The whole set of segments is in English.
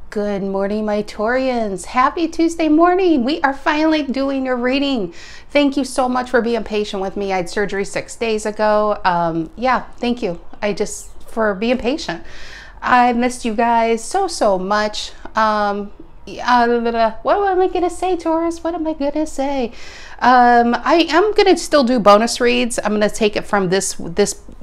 Good morning, my Taurians. Happy Tuesday morning. We are finally doing your reading. Thank you so much for being patient with me. I had surgery 6 days ago. Yeah, thank you. For being patient. I missed you guys so much. What am I going to say, Taurus? What am I going to say? I am going to still do bonus reads. I'm going to take it from this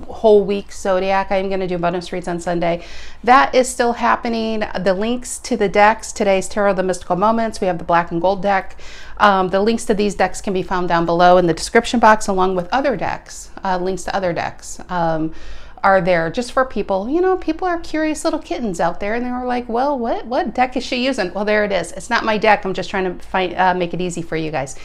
whole week zodiac. I'm going to do bonus reads on Sunday. That is still happening. The links to the decks, today's Tarot of the Mystical Moments. We have the black and gold deck. The links to these decks can be found down below in the description box, along with other decks. Links to other decks are there just for people. You know, people are curious little kittens out there, and they were like, well, what deck is she using? Well, there it is. It's not my deck. I'm just trying to make it easy for you guys.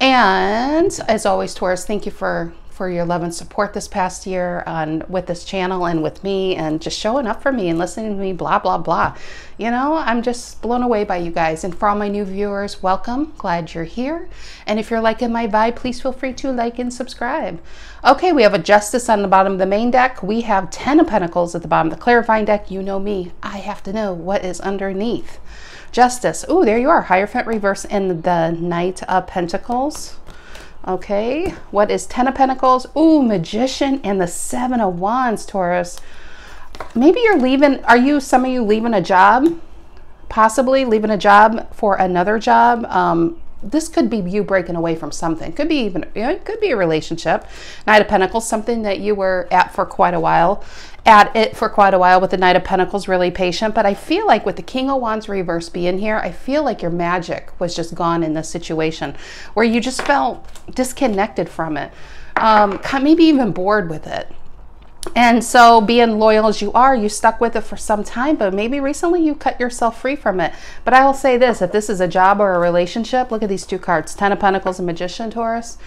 And as always, Taurus, thank you for your love and support this past year with this channel and with me, and just showing up for me and listening to me, blah, blah, blah. You know, I'm just blown away by you guys. And for all my new viewers, welcome. Glad you're here. And if you're liking my vibe, please feel free to like and subscribe. Okay, we have a Justice on the bottom of the main deck. We have 10 of Pentacles at the bottom of the clarifying deck. You know me. I have to know what is underneath. Justice. Oh, there you are. Hierophant reverse and the Knight of Pentacles. Okay, what is 10 of Pentacles? Ooh, Magician and the 7 of Wands, Taurus. Maybe you're leaving, some of you leaving a job? Possibly leaving a job for another job. This could be you breaking away from something. Could be even, it could be a relationship. Knight of Pentacles, something that you were for quite a while with the Knight of Pentacles, really patient. But I feel like with the King of Wands reverse being here, I feel like your magic was just gone in this situation, where you just felt disconnected from it, maybe even bored with it. And so being loyal as you are, you stuck with it for some time, but maybe recently you cut yourself free from it. But I will say this, if this is a job or a relationship, look at these two cards, 10 of Pentacles and Magician, Taurus.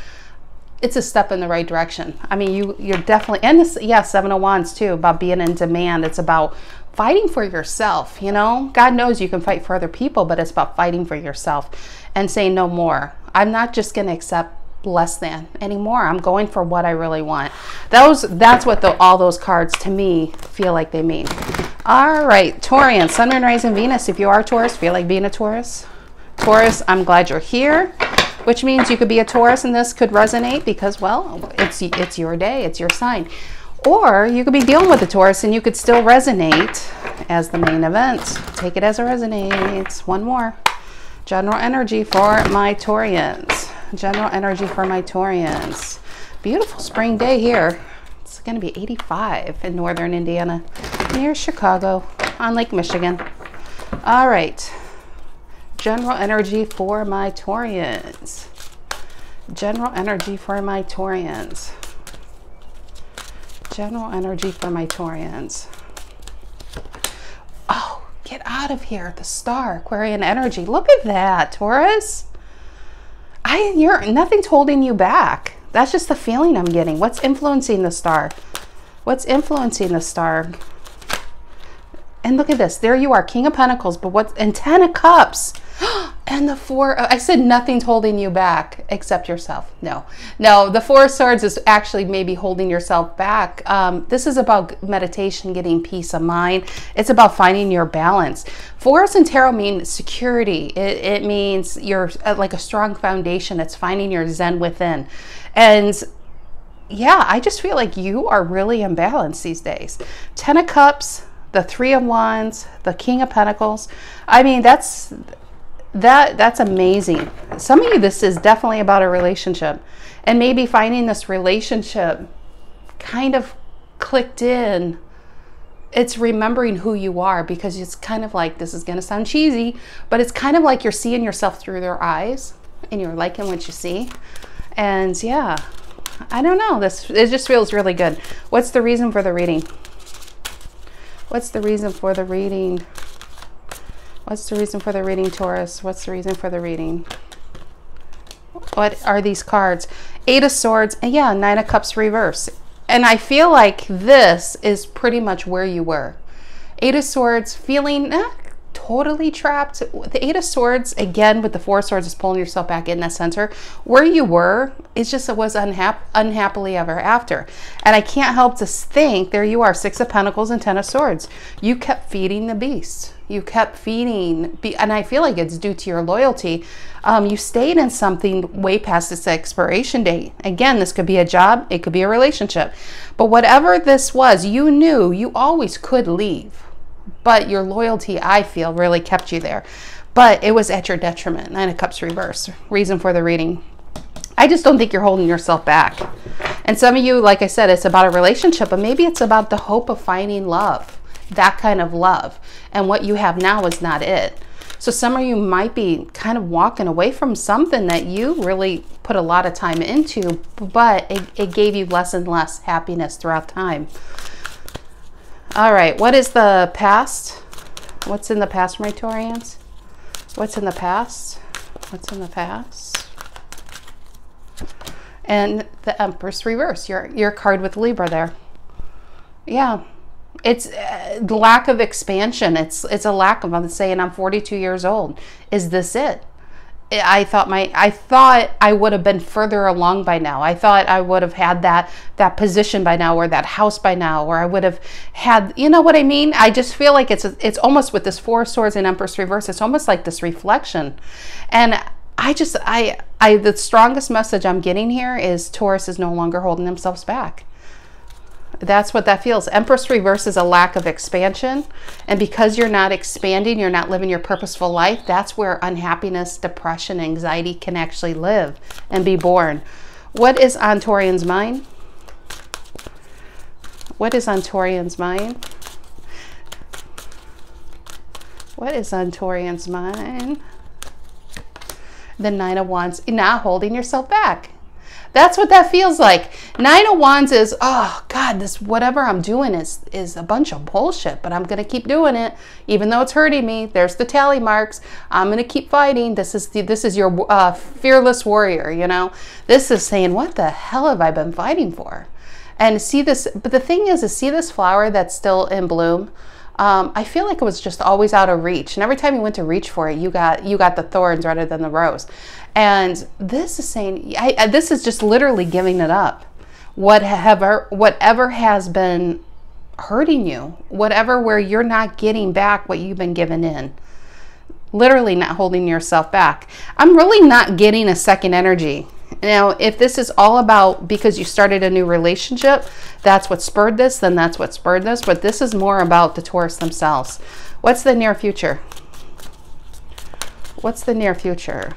It's a step in the right direction. I mean, you're definitely, and this, yeah, 7 of Wands too, about being in demand. It's about fighting for yourself, you know? God knows you can fight for other people, but it's about fighting for yourself and saying no more. I'm not just going to accept less than anymore. I'm going for what I really want. That's what all those cards to me feel like they mean. All right, Taurian, Sun, Moon, Rising, Venus. If you are Taurus, feel like being a Taurus. Taurus, I'm glad you're here, which means you could be a Taurus and this could resonate because, well, it's your day, it's your sign. Or you could be dealing with a Taurus and you could still resonate as the main event. Take it as it resonates. One more. General energy for my Taurians. General energy for my Taurians. Beautiful spring day here. It's going to be 85 in northern Indiana, near Chicago, on Lake Michigan. All right. General energy for my Taurians. General energy for my Taurians. General energy for my Taurians. Oh, get out of here. The star, Aquarian energy. Look at that, Taurus. Nothing's holding you back. That's just the feeling I'm getting. What's influencing the star? What's influencing the star? And look at this. There you are, King of Pentacles, but and 10 of Cups. And the 4, I said nothing's holding you back except yourself. No, the 4 of Swords is actually maybe holding yourself back. This is about meditation, getting peace of mind. It's about finding your balance. Forest and Tarot mean security. It means you're like a strong foundation. It's finding your Zen within. And yeah, I just feel like you are really imbalanced these days. 10 of Cups, the 3 of Wands, the King of Pentacles. I mean, that's amazing. Some of you, this is definitely about a relationship, and maybe finding this relationship kind of clicked in. It's remembering who you are, because it's kind of like, this is going to sound cheesy, but it's kind of like you're seeing yourself through their eyes and you're liking what you see. And yeah, I don't know, it just feels really good. What's the reason for the reading? What's the reason for the reading? What's the reason for the reading, Taurus? What's the reason for the reading? What are these cards? 8 of Swords, and yeah, 9 of Cups reverse. And I feel like this is pretty much where you were. 8 of Swords, feeling totally trapped. The Eight of Swords, again, with the Four of Swords, is pulling yourself back in that center. Where you were, it's just, it was unhappily ever after. And I can't help to think, there you are, Six of Pentacles and Ten of Swords. You kept feeding the beast. You kept feeding, and I feel like it's due to your loyalty. You stayed in something way past its expiration date. Again, this could be a job, it could be a relationship. But whatever this was, you knew you always could leave. But your loyalty, I feel, really kept you there. But it was at your detriment. Nine of Cups reverse. Reason for the reading. I just don't think you're holding yourself back. And some of you, like I said, it's about a relationship, but maybe it's about the hope of finding love. That kind of love. And what you have now is not it. So some of you might be kind of walking away from something that you really put a lot of time into, but it gave you less and less happiness throughout time. All right, what is the past? What's in the past, my Taurians? What's in the past? What's in the past? And the Empress reverse, your card with Libra there. Yeah. It's the lack of expansion. It's a lack of, I'm saying I'm 42 years old. Is this it? I thought I would have been further along by now. I thought I would have had that position by now, or that house by now, or I would have had, you know what I mean? I just feel like it's almost with this Four of Swords and Empress reverse, it's almost like this reflection. And the strongest message I'm getting here is Taurus is no longer holding themselves back. That's what that feels. Empress reverse is a lack of expansion. And because you're not expanding, you're not living your purposeful life, that's where unhappiness, depression, anxiety can actually live and be born. What is on Taurian's mind? What is on Taurian's mind? What is on Taurian's mind? The Nine of Wands, not holding yourself back. That's what that feels like. Nine of Wands is, oh God, this whatever I'm doing is a bunch of bullshit, but I'm going to keep doing it, even though it's hurting me. There's the tally marks. I'm going to keep fighting. This is your fearless warrior, you know. This is saying, what the hell have I been fighting for? And see this, but the thing is see this flower that's still in bloom. I feel like it was just always out of reach. And every time you went to reach for it, you got the thorns rather than the rose. And this is saying, this is just literally giving it up. Whatever has been hurting you, whatever where you're not getting back what you've been given in. Literally not holding yourself back. I'm really not getting a second energy. Now, if this is all about because you started a new relationship, that's what spurred this, then that's what spurred this. But this is more about the Taurus themselves. What's the near future? What's the near future?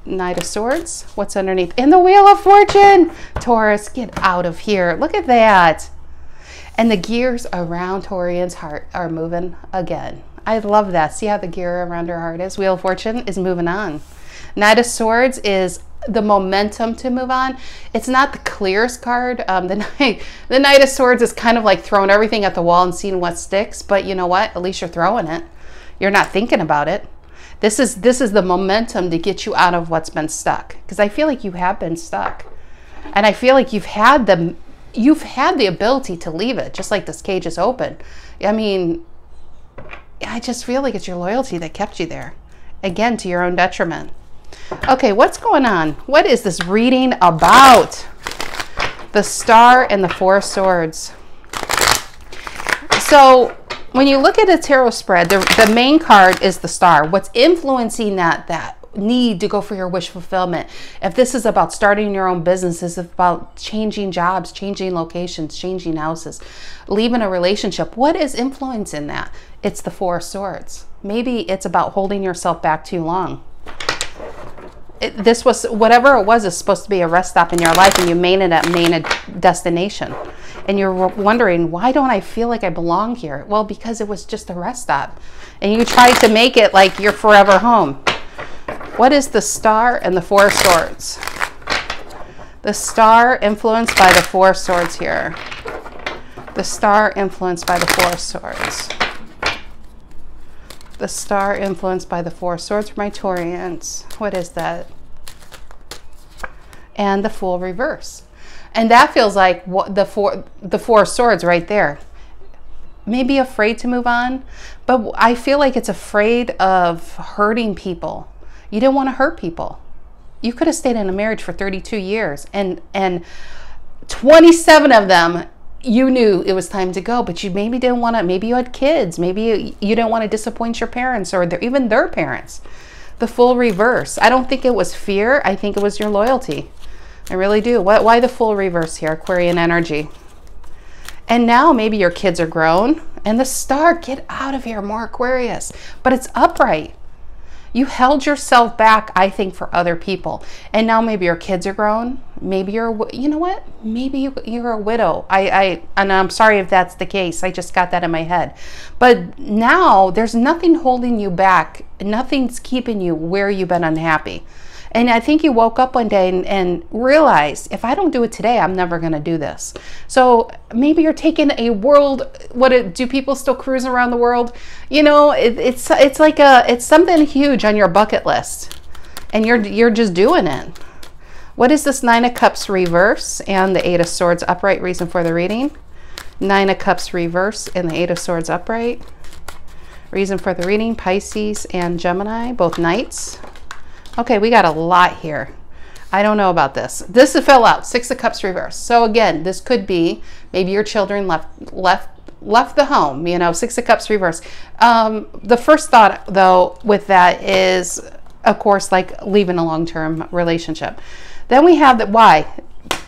Knight of Swords. What's underneath? And the Wheel of Fortune. Taurus, get out of here. Look at that. And the gears around Taurian's heart are moving again. I love that. See how the gear around her heart is? Wheel of Fortune is moving on. Knight of Swords is the momentum to move on. It's not the clearest card. The Knight of Swords is kind of like throwing everything at the wall and seeing what sticks. But you know what? At least you're throwing it. You're not thinking about it. This is the momentum to get you out of what's been stuck. Because I feel like you have been stuck. And I feel like you've had the ability to leave it, just like this cage is open. I mean, I just feel like it's your loyalty that kept you there. Again, to your own detriment. Okay, what's going on? What is this reading about? The Star and the Four of Swords. So when you look at a tarot spread, the main card is the Star. What's influencing that need to go for your wish fulfillment? If this is about starting your own business, this is about changing jobs, changing locations, changing houses, leaving a relationship, what is influencing that? It's the Four of Swords. Maybe it's about holding yourself back too long. This was, whatever it was, is supposed to be a rest stop in your life, and you made it at main destination. And you're wondering, why don't I feel like I belong here? Well, because it was just a rest stop. And you tried to make it like your forever home. What is the Star and the Four of Swords? The Star influenced by the Four of Swords here. The Star influenced by the Four of Swords. The Star influenced by the Four of Swords for my Taurians. What is that? And the Fool reverse. And that feels like what the four of Swords right there. maybe afraid to move on, but I feel like it's afraid of hurting people. You didn't want to hurt people. You could have stayed in a marriage for 32 years and 27 of them, you knew it was time to go, but you maybe didn't want to, maybe you had kids, maybe you didn't want to disappoint your parents or even their parents. The full reverse. I don't think it was fear. I think it was your loyalty. I really do. Why the full reverse here? Aquarian energy. And now maybe your kids are grown and the star, get out of here, more Aquarius, but it's upright. You held yourself back, I think, for other people. And now maybe your kids are grown. Maybe you're, you know what? Maybe you're a widow. And I'm sorry if that's the case. I just got that in my head. But now there's nothing holding you back. Nothing's keeping you where you've been unhappy. And I think you woke up one day and realized, if I don't do it today, I'm never going to do this. So maybe you're taking a world, do people still cruise around the world? You know, it's like it's something huge on your bucket list and you're just doing it. What is this 9 of Cups reverse and the 8 of Swords upright? Reason for the reading. 9 of Cups reverse and the 8 of Swords upright. Reason for the reading, Pisces and Gemini, both knights. Okay, we got a lot here. I don't know about this. This fell out, 6 of Cups reverse. So again, this could be maybe your children left the home, you know, 6 of Cups reverse. The first thought though with that is, of course, like leaving a long-term relationship. Then we have that, why?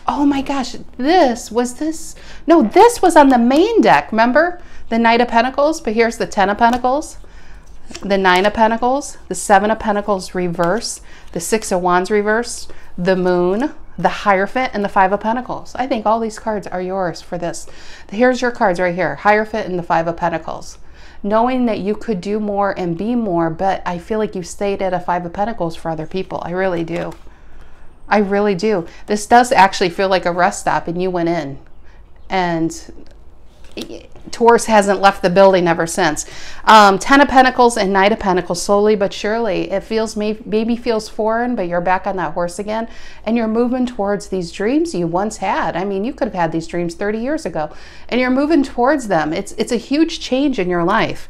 Oh my gosh, this was on the main deck, remember? The Knight of Pentacles, but here's the 10 of Pentacles. The 9 of Pentacles, the 7 of Pentacles reverse, the 6 of Wands reverse, the Moon, the Hierophant, and the 5 of Pentacles. I think all these cards are yours for this. Here's your cards right here, Hierophant and the 5 of Pentacles. Knowing that you could do more and be more, but I feel like you stayed at a 5 of Pentacles for other people. I really do. I really do. This does actually feel like a rest stop and you went in. And Taurus hasn't left the building ever since. 10 of Pentacles and Knight of Pentacles, slowly but surely. It feels, maybe feels foreign, but you're back on that horse again. And you're moving towards these dreams you once had. I mean, you could have had these dreams 30 years ago. And you're moving towards them. It's a huge change in your life.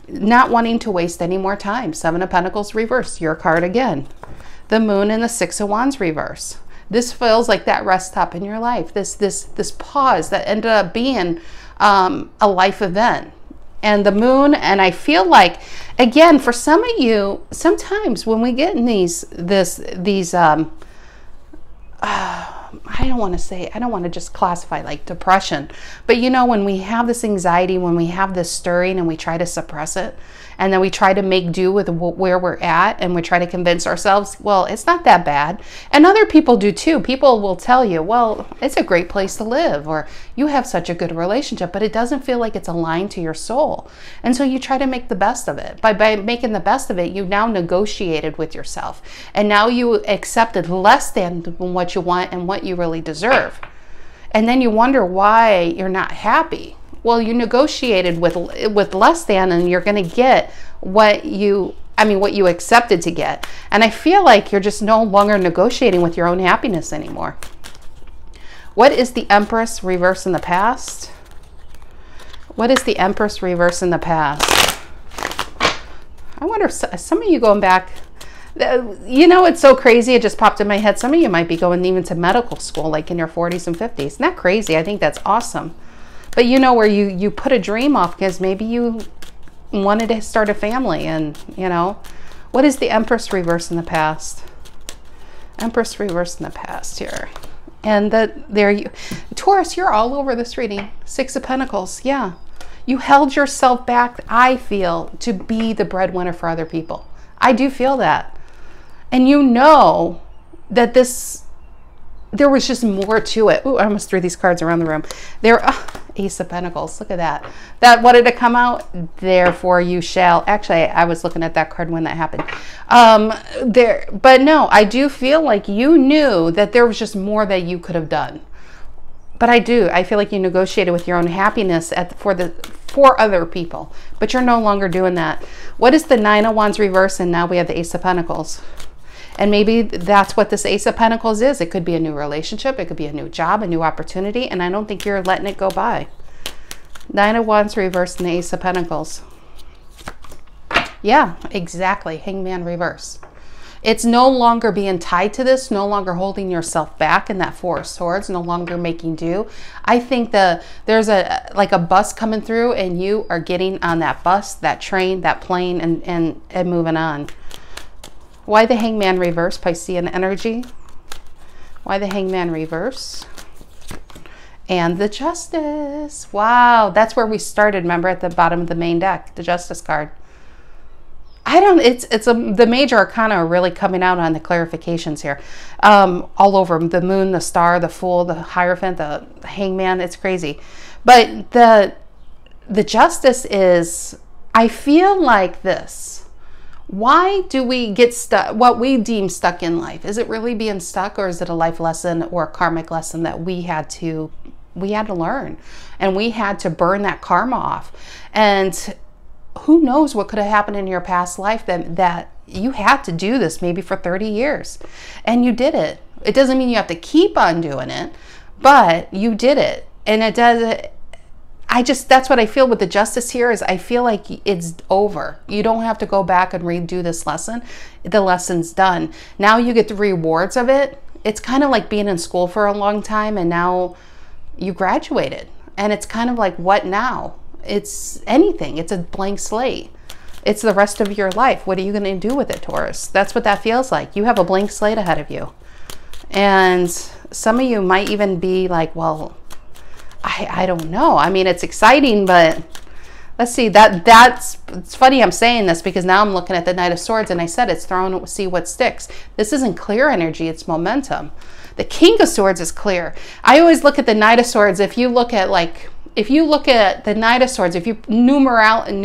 Not wanting to waste any more time. 7 of Pentacles reverse, your card again. The Moon and the 6 of Wands reverse. This feels like that rest stop in your life. This pause that ended up being a life event. And the Moon, and I feel like, again, for some of you, sometimes when we get in these I don't want to just classify like depression, but you know, when we have this anxiety, when we have this stirring and we try to suppress it, and then we try to make do with where we're at, and we try to convince ourselves, well, it's not that bad. And other people do too. People will tell you, well, it's a great place to live, or you have such a good relationship, but it doesn't feel like it's aligned to your soul. And so you try to make the best of it. By making the best of it, you now negotiated with yourself. And now you accepted less than what you want and what you really deserve. And then you wonder why you're not happy. Well, you negotiated with less than, and you're going to get what you accepted to get. And I feel like you're just no longer negotiating with your own happiness anymore. What is the Empress reverse in the past? What is the Empress reverse in the past? I wonder if some of you going back, you know, it's so crazy. It just popped in my head. Some of you might be going even to medical school, like in your 40s and 50s. Isn't that crazy? I think that's awesome. But you know, where you put a dream off because maybe you wanted to start a family, and you know, what is the Empress reverse in the past? Empress reverse in the past here. And Taurus, you're all over this reading. 6 of Pentacles, yeah. You held yourself back, I feel, to be the breadwinner for other people. I do feel that. And you know that there was just more to it. Ooh, I almost threw these cards around the room. Ace of Pentacles, look at that. That wanted to come out, therefore you shall. Actually, I was looking at that card when that happened. But no, I do feel like you knew that there was just more that you could have done. But I feel like you negotiated with your own happiness for other people, but you're no longer doing that. What is the 9 of Wands reverse? And now we have the Ace of Pentacles. And maybe that's what this Ace of Pentacles is. It could be a new relationship. It could be a new job, a new opportunity. And I don't think you're letting it go by. Nine of Wands reversed and the Ace of Pentacles. Yeah, exactly. Hangman reverse. It's no longer being tied to this, no longer holding yourself back in that Four of Swords, no longer making do. I think there's like a bus coming through and you are getting on that bus, that train, that plane, and moving on. Why the Hangman reverse, Piscean energy? Why the Hangman reverse? And the Justice. Wow, that's where we started, remember, at the bottom of the main deck, the Justice card. The major arcana are really coming out on the clarifications here. All over the Moon, the Star, the Fool, the Hierophant, the Hangman. It's crazy. But the Justice is, I feel like this. Why do we get stuck, what we deem stuck in life? Is it really being stuck, or is it a life lesson or a karmic lesson that we had to learn, and we had to burn that karma off? And who knows what could have happened in your past life that you had to do this maybe for 30 years and you did it. It doesn't mean you have to keep on doing it, but you did it. And it does, that's what I feel with the Justice here, is I feel like it's over. You don't have to go back and redo this lesson. The lesson's done. Now you get the rewards of it. It's kind of like being in school for a long time and now you graduated, and it's kind of like, what now? It's anything. It's a blank slate. It's the rest of your life. What are you going to do with it, Taurus? That's what that feels like. You have a blank slate ahead of you. And some of you might even be like, well, I don't know. I mean, it's exciting, but let's see. It's funny I'm saying this because now I'm looking at the Knight of Swords and I said it's thrown, see what sticks. This isn't clear energy. It's momentum. The King of Swords is clear. I always look at the Knight of Swords. If you look at the Knight of Swords, if you numerically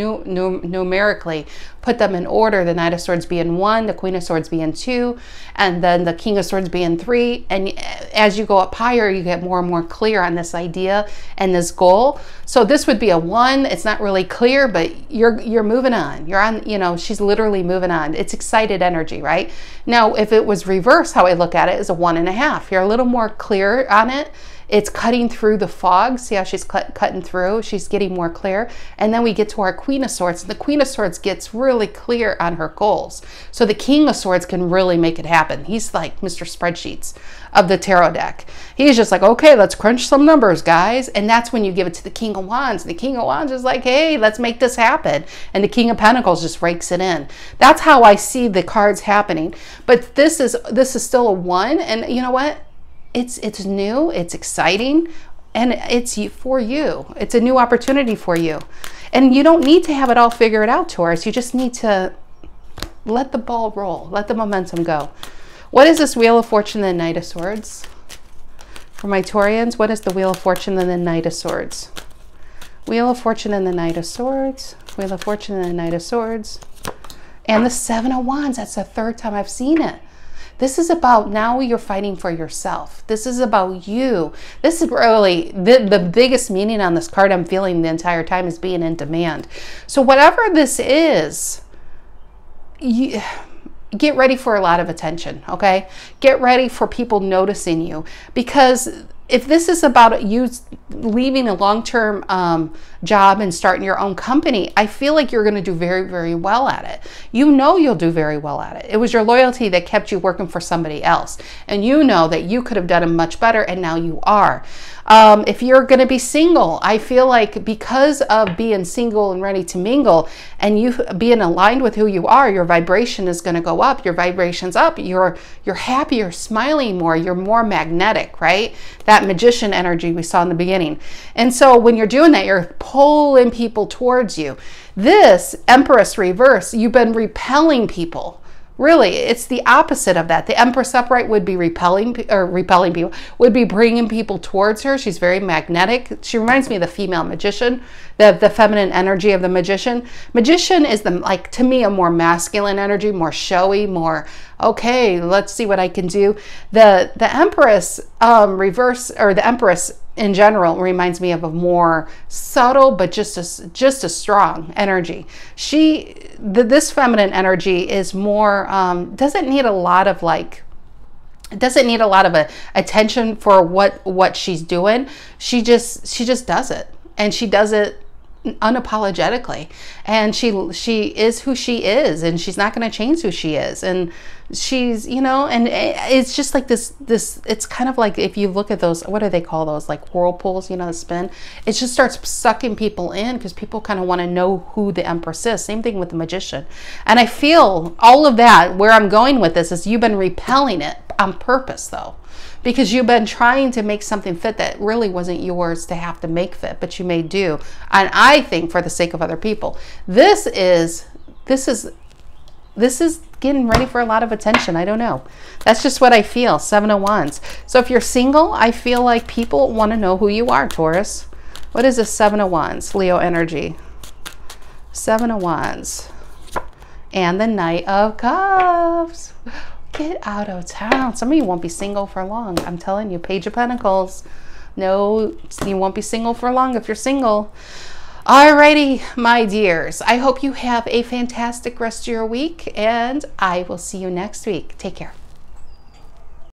put them in order, the Knight of Swords being 1, the Queen of Swords being 2, and then the King of Swords being 3. And as you go up higher, you get more and more clear on this idea and this goal. So this would be a 1. It's not really clear, but you're moving on. You're on, you know, she's literally moving on. It's excited energy, right? Now, if it was reversed, how I look at it is a 1.5. You're a little more clear on it. It's cutting through the fog. See how she's cutting through? She's getting more clear. And then we get to our Queen of Swords. And the Queen of Swords gets really clear on her goals. So the King of Swords can really make it happen. He's like Mr. Spreadsheets of the tarot deck. He's just like, okay, let's crunch some numbers, guys. And that's when you give it to the King of Wands. The King of Wands is like, hey, let's make this happen. And the King of Pentacles just rakes it in. That's how I see the cards happening. But this is still a 1. And you know what? It's new, it's exciting, and it's for you. It's a new opportunity for you. And you don't need to have it all figured out, Taurus. You just need to let the ball roll, let the momentum go. What is this Wheel of Fortune and the Knight of Swords? For my Taurians, what is the Wheel of Fortune and the Knight of Swords? Wheel of Fortune and the Knight of Swords. Wheel of Fortune and the Knight of Swords. And the Seven of Wands. That's the 3rd time I've seen it. This is about now you're fighting for yourself. This is about you. This is really the biggest meaning on this card I'm feeling the entire time is being in demand. So whatever this is, you get ready for a lot of attention, okay? Get ready for people noticing you, because if this is about you leaving a long-term job and starting your own company, I feel like you're going to do very, very well at it. You know you'll do very well at it. It was your loyalty that kept you working for somebody else. And you know that you could have done it much better, and now you are. If you're going to be single, I feel like because of being single and ready to mingle and you being aligned with who you are, your vibration is going to go up. Your vibration's up. You're happier, smiling more. You're more magnetic, right? That magician energy we saw in the beginning. And so when you're doing that, you're pulling people towards you. This Empress reverse, you've been repelling people. Really, it's the opposite of that. The Empress upright would be repelling people, would be bringing people towards her. She's very magnetic. She reminds me of the female magician, the feminine energy of the magician. Magician is to me, a more masculine energy, more showy, more, okay, let's see what I can do. The Empress reverse, or the Empress in general, reminds me of a more subtle but just as strong energy. This feminine energy is more doesn't need a lot of attention for what she's doing. She just does it, and she does it unapologetically, and she is who she is, and she's not going to change who she is, and she's, you know, and it's just like this it's kind of like, if you look at those, what do they call those, like whirlpools, you know, the spin, it just starts sucking people in, because people kind of want to know who the Empress is. Same thing with the Magician. And I feel all of that, where I'm going with this is, you've been repelling it on purpose though, because you've been trying to make something fit that really wasn't yours to have to make fit, but you may do. And I think for the sake of other people, this is getting ready for a lot of attention. I don't know. That's just what I feel. 7 of Wands. So if you're single, I feel like people want to know who you are, Taurus. What is this 7 of Wands? Leo energy. 7 of Wands. And the Knight of Cups. Get out of town. Some of you won't be single for long. I'm telling you, Page of Pentacles. No, you won't be single for long if you're single. Alrighty, my dears. I hope you have a fantastic rest of your week, and I will see you next week. Take care.